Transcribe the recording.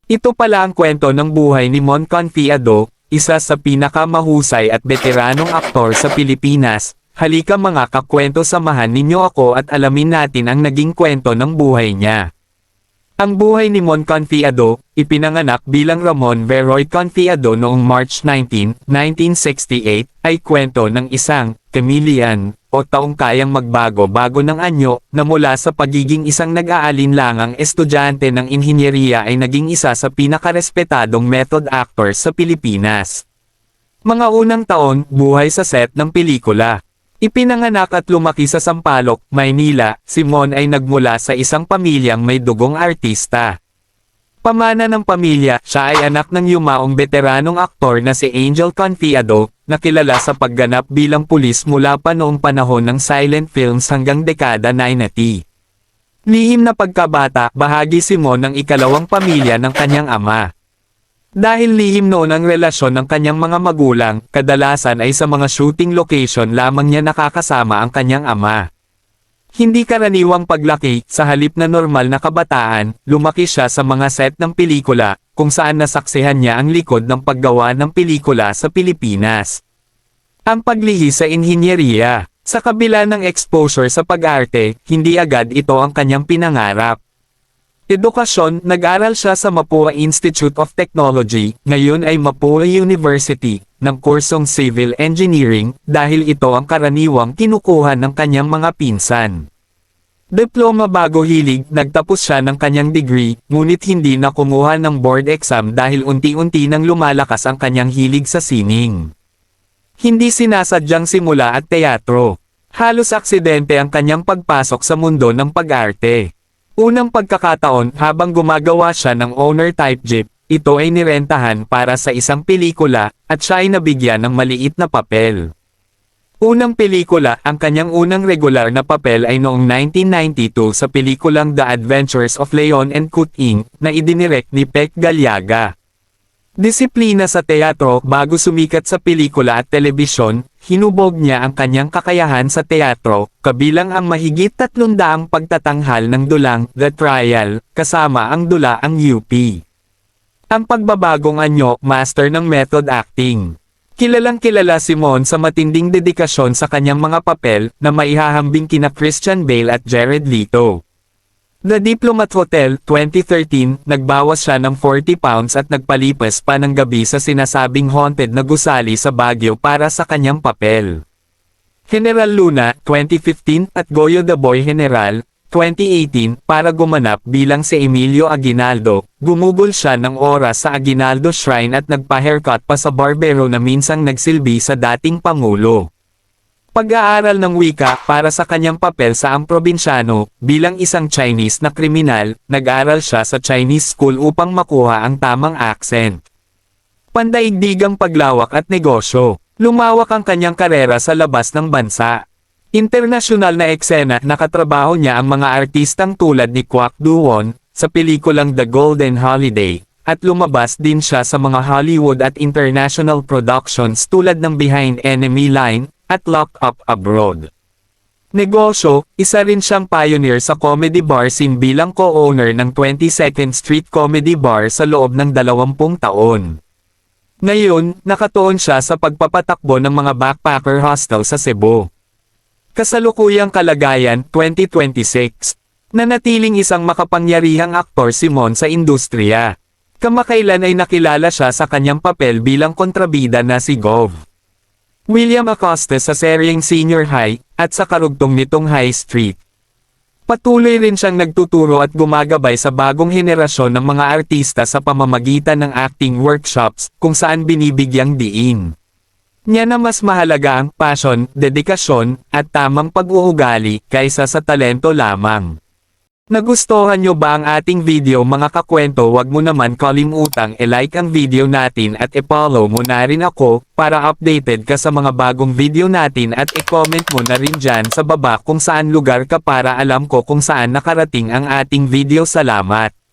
Ito pala ang kwento ng buhay ni Mon Confiado, isa sa pinakamahusay at veteranong aktor sa Pilipinas. Halika mga kakwento, samahan ninyo ako at alamin natin ang naging kwento ng buhay niya. Ang buhay ni Mon Confiado, ipinanganak bilang Ramon Veroy Confiado noong March 19, 1968, ay kwento ng isang chameleon o taong kayang magbago-bago ng anyo, na mula sa pagiging isang nag-aalinlangang estudyante ng inhinyeriya ay naging isa sa pinakarespetadong method actor sa Pilipinas. Mga unang taon, buhay sa set ng pelikula. Ipinanganak at lumaki sa Sampaloc, Maynila, si Mon ay nagmula sa isang pamilyang may dugong artista. Pamana ng pamilya, siya ay anak ng yumaong veteranong aktor na si Angel Confiado, na kilala sa pagganap bilang pulis mula pa noong panahon ng silent films hanggang dekada 90. Lihim na pagkabata, bahagi si Mon ng ikalawang pamilya ng kanyang ama. Dahil lihim noon ang relasyon ng kanyang mga magulang, kadalasan ay sa mga shooting location lamang niya nakakasama ang kanyang ama. Hindi karaniwang paglaki, sa halip na normal na kabataan, lumaki siya sa mga set ng pelikula, kung saan nasaksihan niya ang likod ng paggawa ng pelikula sa Pilipinas. Ang paglihi sa inhinyeriya. Sa kabila ng exposure sa pag-arte, hindi agad ito ang kanyang pinangarap. Edukasyon, nag-aral siya sa Mapua Institute of Technology, ngayon ay Mapua University, ng kursong Civil Engineering, dahil ito ang karaniwang kinukuha ng kanyang mga pinsan. Diploma bago hilig, nagtapos siya ng kanyang degree, ngunit hindi na kumuha ng board exam dahil unti-unti nang lumalakas ang kanyang hilig sa sining. Hindi sinasadyang simula at teatro. Halos aksidente ang kanyang pagpasok sa mundo ng pag-arte. Unang pagkakataon, habang gumagawa siya ng owner-type jeep, ito ay nirentahan para sa isang pelikula, at siya ay nabigyan ng maliit na papel. Unang pelikula, ang kanyang unang regular na papel ay noong 1992 sa pelikulang The Adventures of Leon and Kuting, na idinirect ni Pek Galiaga. Disiplina sa teatro. Bago sumikat sa pelikula at telebisyon, hinubog niya ang kanyang kakayahan sa teatro, kabilang ang mahigit 300 pagtatanghal ng dulang The Trial, kasama ang dula ang UP. Ang pagbabagong anyo, master ng method acting. Kilalang kilala si Mon sa matinding dedikasyon sa kanyang mga papel, na maihahambing kina Christian Bale at Jared Leto. The Diplomat Hotel, 2013, nagbawas siya ng 40 pounds at nagpalipas pa ng gabi sa sinasabing haunted na gusali sa Baguio para sa kanyang papel. General Luna, 2015, at Goyo the Boy General, 2018, para gumanap bilang si Emilio Aguinaldo, gumugol siya ng oras sa Aguinaldo Shrine at nagpa-haircut pa sa barbero na minsang nagsilbi sa dating Pangulo. Pag-aaral ng wika, para sa kanyang papel sa Ang Probinsyano, bilang isang Chinese na kriminal, nag-aral siya sa Chinese school upang makuha ang tamang accent. Pandaigdigang paglawak at negosyo. Lumawak ang kanyang karera sa labas ng bansa. Internasyonal na eksena, nakatrabaho niya ang mga artistang tulad ni Kwak Do-won, sa pelikulang The Golden Holiday, at lumabas din siya sa mga Hollywood at international productions tulad ng Behind Enemy Line, at Lock Up Abroad. Negosyo, isa rin siyang pioneer sa comedy bar scene bilang co-owner ng 22nd Street Comedy Bar sa loob ng 20 taon. Ngayon, nakatuon siya sa pagpapatakbo ng mga backpacker hostel sa Cebu. Kasalukuyang kalagayan, 2026. Nanatiling isang makapangyarihang aktor si Mon sa industriya. Kamakailan ay nakilala siya sa kanyang papel bilang kontrabida na si Gov. William Acosta sa seryeng Senior High, at sa karugtong nitong High Street. Patuloy rin siyang nagtuturo at gumagabay sa bagong henerasyon ng mga artista sa pamamagitan ng acting workshops, kung saan binibigyang diin niya na mas mahalaga ang passion, dedikasyon, at tamang pag-uugali, kaysa sa talento lamang. Nagustuhan nyo ba ang ating video mga kakwento? Wag mo naman kalimutang i-like ang video natin at i-follow mo na rin ako, para updated ka sa mga bagong video natin at i-comment mo na rin dyan sa baba kung saan lugar ka para alam ko kung saan nakarating ang ating video. Salamat!